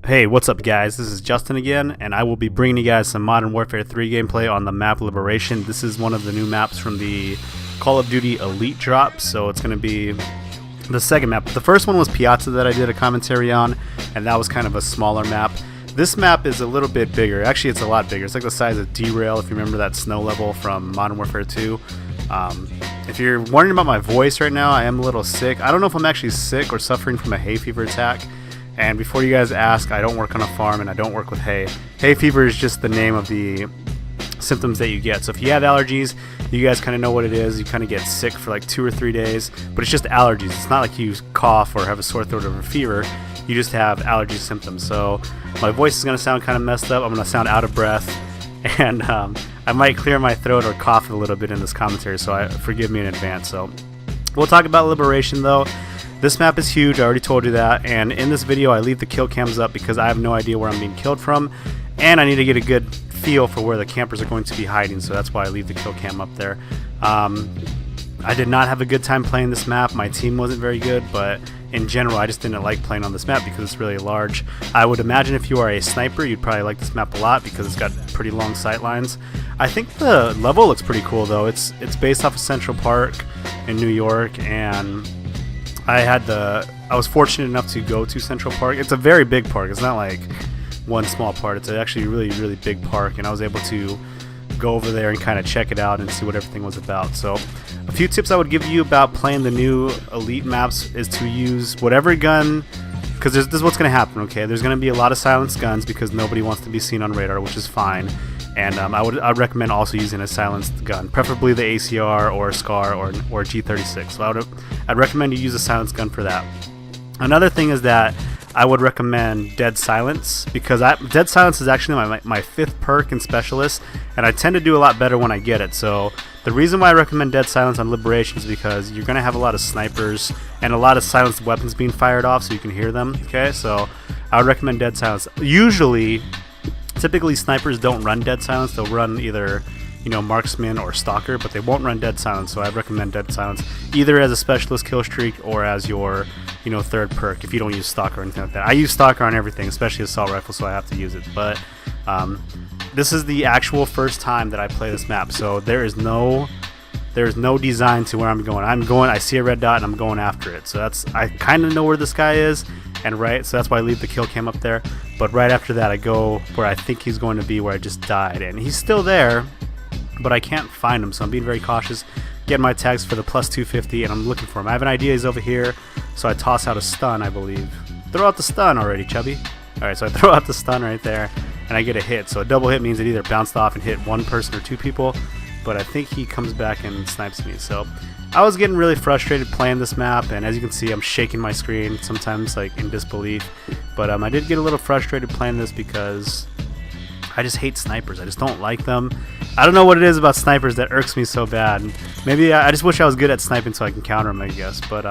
Hey, what's up guys? This is Justin again, and I will be bringing you guys some Modern Warfare 3 gameplay on the map Liberation. This is one of the new maps from the Call of Duty Elite drop, so it's going to be the second map. The first one was Piazza that I did a commentary on, and that was kind of a smaller map. This map is a little bit bigger. Actually, it's a lot bigger. It's like the size of D-Rail, if you remember that snow level from Modern Warfare 2. If you're wondering about my voice right now, I am a little sick. I don't know if I'm actually sick or suffering from a hay fever attack. And before you guys ask, I don't work on a farm and I don't work with hay. Hay fever is just the name of the symptoms that you get. So if you have allergies, you guys kind of know what it is. You kind of get sick for like 2 or 3 days, but it's just allergies. It's not like you cough or have a sore throat or a fever. You just have allergy symptoms. So my voice is going to sound kind of messed up. I'm going to sound out of breath, and I might clear my throat or cough a little bit in this commentary, so forgive me in advance. So we'll talk about Liberation though. This map is huge, I already told you that, and in this video I leave the kill cams up because I have no idea where I'm being killed from, and I need to get a good feel for where the campers are going to be hiding, so that's why I leave the kill cam up there. I did not have a good time playing this map. My team wasn't very good, but in general I just didn't like playing on this map because it's really large. I would imagine if you are a sniper you'd probably like this map a lot because it's got pretty long sight lines. I think the level looks pretty cool though. It's based off of Central Park in New York, and I was fortunate enough to go to Central Park. It's a very big park. It's not like one small part. It's actually a really big park, and I was able to go over there and kind of check it out and see what everything was about. So a few tips I would give you about playing the new Elite maps is to use whatever gun, because this is what's going to happen, okay? There's going to be a lot of silenced guns because nobody wants to be seen on radar, which is fine. And I'd recommend also using a silenced gun, preferably the ACR or SCAR or G36. So I'd recommend you use a silenced gun for that. Another thing is that I would recommend Dead Silence, because Dead Silence is actually my 5th perk in Specialist, and I tend to do a lot better when I get it. So the reason why I recommend Dead Silence on Liberation is because you're going to have a lot of snipers and a lot of silenced weapons being fired off so you can hear them, okay? So I would recommend Dead Silence. Typically snipers don't run Dead Silence. They'll run either, marksman or stalker, but they won't run Dead Silence. So I recommend Dead Silence either as a specialist kill streak or as your 3rd perk if you don't use stalker or anything like that. I use stalker on everything, especially assault rifle, so I have to use it. But this is the actual first time that I play this map, so there is no design to where I'm going. I see a red dot and I'm going after it. So I kind of know where this guy is, so that's why I leave the kill cam up there. But right after that I go where I think he's going to be, where I just died, and he's still there, but I can't find him, so I'm being very cautious. Getting my tags for the plus 250, and I'm looking for him. I have an idea he's over here, so I toss out a stun, I believe. Throw out the stun already, chubby. Alright, so I throw out the stun right there, and I get a hit. So a double hit means it either bounced off and hit one person or 2 people, but I think he comes back and snipes me. So I was getting really frustrated playing this map, and as you can see I'm shaking my screen sometimes, like in disbelief. But I did get a little frustrated playing this because I just hate snipers. I just don't like them. I don't know what it is about snipers that irks me so bad. Maybe I just wish I was good at sniping so I can counter them, I guess. But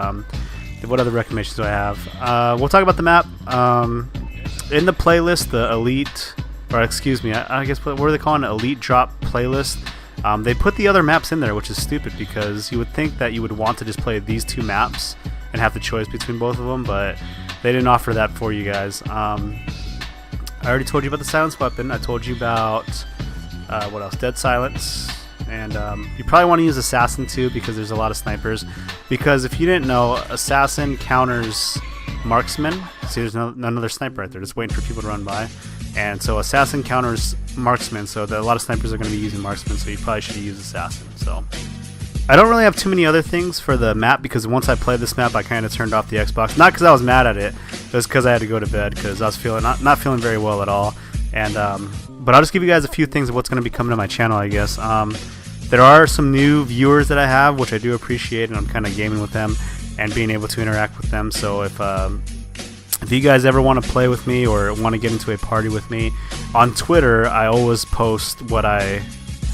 what other recommendations do I have? We'll talk about the map. In the playlist, the Elite, or excuse me, I guess what are they calling it? Elite drop playlist. They put the other maps in there, which is stupid because you would think that you would want to just play these 2 maps and have the choice between both of them, but they didn't offer that for you guys. I already told you about the silenced weapon. I told you about what else? Dead Silence. And you probably want to use Assassin too because there's a lot of snipers. Because if you didn't know, Assassin counters Marksman. See, there's another sniper right there just waiting for people to run by. And so Assassin counters Marksman, so a lot of snipers are going to be using Marksman, so you probably should use Assassin. So I don't really have too many other things for the map because once I played this map I kind of turned off the Xbox. Not because I was mad at it, it was because I had to go to bed because I was feeling not feeling very well at all. And but I'll just give you guys a few things of what's going to be coming to my channel, I guess. There are some new viewers that I have, which I do appreciate, and I'm kind of gaming with them and being able to interact with them. So if you guys ever want to play with me or want to get into a party with me, on Twitter I always post what I'm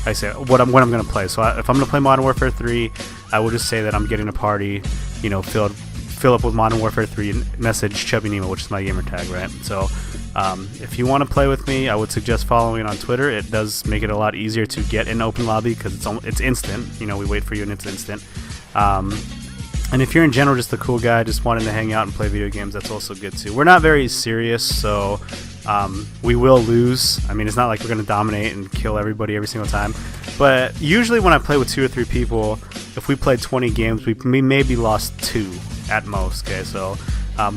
going to play. So if I'm going to play Modern Warfare 3, I will just say that I'm getting a party, fill up with Modern Warfare 3 and message Chubby Nemo, which is my gamer tag, right? So if you want to play with me, I would suggest following on Twitter. It does make it a lot easier to get in open lobby because it's instant. We wait for you and it's instant. And if you're in general just a cool guy just wanting to hang out and play video games, that's also good too. We're not very serious, so we will lose. I mean, it's not like we're going to dominate and kill everybody every single time. But usually when I play with 2 or 3 people, if we played 20 games, we maybe lost 2 at most. Okay, so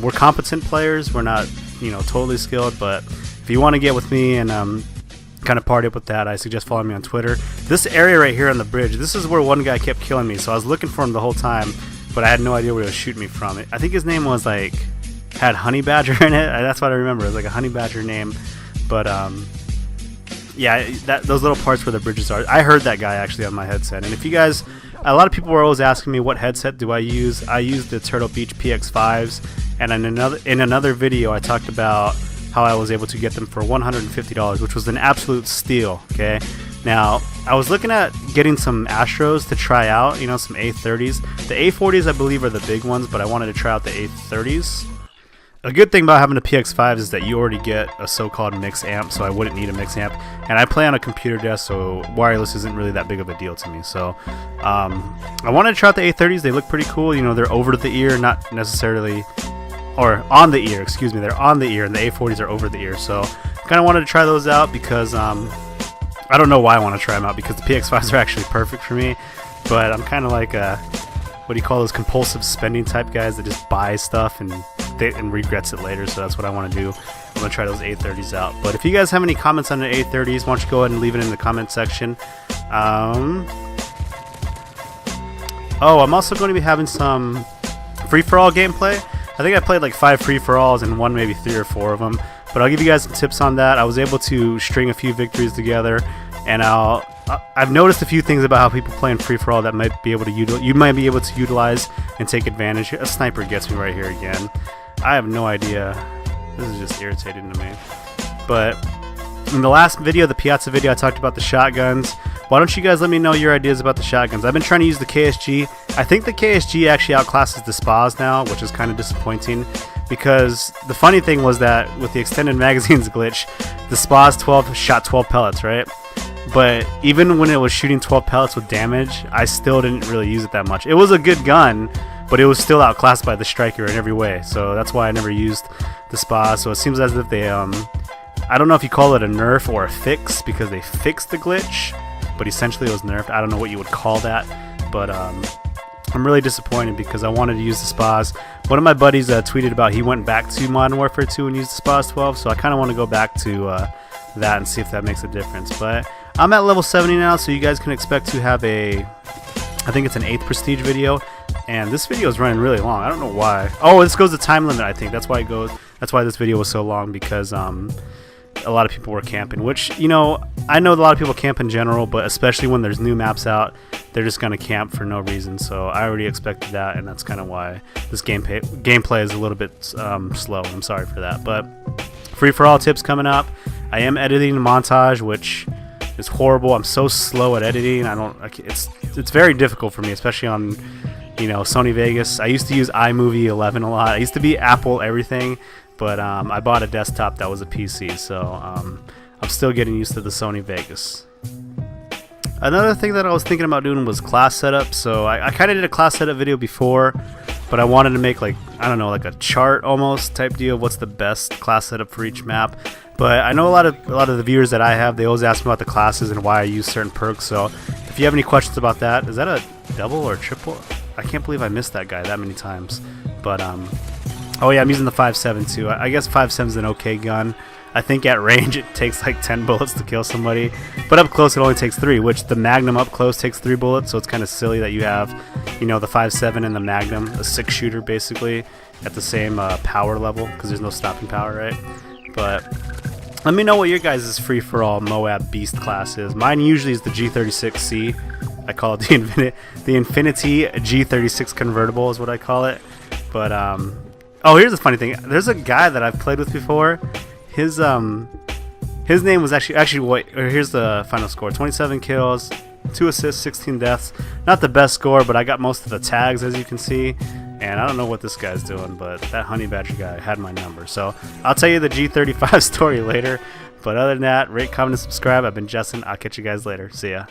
we're competent players. We're not, totally skilled. But if you want to get with me and kind of party up with that, I suggest following me on Twitter. This area right here on the bridge, this is where one guy kept killing me. So I was looking for him the whole time, but I had no idea where he was shooting me from. I think his name was had honey badger in it. That's what I remember. It was like a honey badger name. But yeah, those little parts where the bridges are, I heard that guy actually on my headset. And if you guys, a lot of people were always asking me what headset do I use. I use the Turtle Beach PX5s, and in another video I talked about how I was able to get them for $150, which was an absolute steal. Okay, now I was looking at getting some Astros to try out, some A30s. The A40s I believe are the big ones, but I wanted to try out the A30s. A good thing about having a PX5 is that you already get a so-called mix amp, so I wouldn't need a mix amp. And I play on a computer desk, so wireless isn't really that big of a deal to me. So I wanted to try out the A30s. They look pretty cool. They're over the ear, not necessarily, or on the ear, excuse me. They're on the ear, and the A40s are over the ear. So I kind of wanted to try those out because I don't know why I want to try them out, because the PX5s are actually perfect for me. But I'm kind of like what do you call those compulsive spending type guys that just buy stuff and regrets it later, so that's what I want to do. I'm going to try those A30s out. But if you guys have any comments on the A30s, why don't you go ahead and leave it in the comment section. I'm also going to be having some free-for-all gameplay. I think I played like 5 free-for-alls and won maybe 3 or 4 of them, but I'll give you guys some tips on that. I was able to string a few victories together, and I've noticed a few things about how people play in free-for-all that might be able to you might be able to utilize and take advantage. A sniper gets me right here again. I have no idea. This is just irritating to me. But in the last video, the Piazza video, I talked about the shotguns. Why don't you guys let me know your ideas about the shotguns? I've been trying to use the KSG. I think the KSG actually outclasses the SPAs now, which is kind of disappointing, because the funny thing was that with the extended magazines glitch, the SPAs 12 shot 12 pellets, right? But even when it was shooting 12 pellets with damage, I still didn't really use it that much. It was a good gun, but it was still outclassed by the striker in every way. So that's why I never used the SPA. So it seems as if they, I don't know if you call it a nerf or a fix, because they fixed the glitch, but essentially it was nerfed. I don't know what you would call that, but I'm really disappointed because I wanted to use the SPAs. One of my buddies tweeted about he went back to Modern Warfare 2 and used the SPAs 12, so I kind of want to go back to that and see if that makes a difference. But I'm at level 70 now, so you guys can expect to have I think it's an 8th prestige video, and this video is running really long. I don't know why. Oh, this goes to time limit, I think. That's why this video was so long, because a lot of people were camping, which, I know a lot of people camp in general, but especially when there's new maps out, they're just going to camp for no reason. So I already expected that, and that's kind of why this gameplay is a little bit slow. I'm sorry for that. But free-for-all tips coming up. I am editing a montage, which is horrible. I'm so slow at editing. It's very difficult for me, especially on Sony Vegas. I used to use iMovie 11 a lot. I used to be Apple everything, but I bought a desktop that was a PC, so I'm still getting used to the Sony Vegas. Another thing that I was thinking about doing was class setup. So I kind of did a class setup video before, but I wanted to make like a chart almost type deal. What's the best class setup for each map? But I know a lot of the viewers that I have, they always ask me about the classes and why I use certain perks. So if you have any questions about that, is that a double or triple? I can't believe I missed that guy that many times. But oh yeah, I'm using the 5.7 too. I guess 5.7 is an okay gun. I think at range it takes like 10 bullets to kill somebody, but up close it only takes 3, which the Magnum up close takes 3 bullets, so it's kind of silly that you have, the 5.7 and the Magnum, a 6-shooter basically, at the same power level, because there's no stopping power, right? But let me know what your guys' free-for-all Moab Beast class is. Mine usually is the G36C. I call it the Infinity G36 convertible is what I call it. But oh, here's a funny thing. There's a guy that I've played with before. His name was actually wait, here's the final score: 27 kills, 2 assists, 16 deaths. Not the best score, but I got most of the tags, as you can see. And I don't know what this guy's doing, but that honey badger guy had my number. So I'll tell you the G35 story later. But other than that, rate, comment, and subscribe. I've been Justin. I'll catch you guys later. See ya.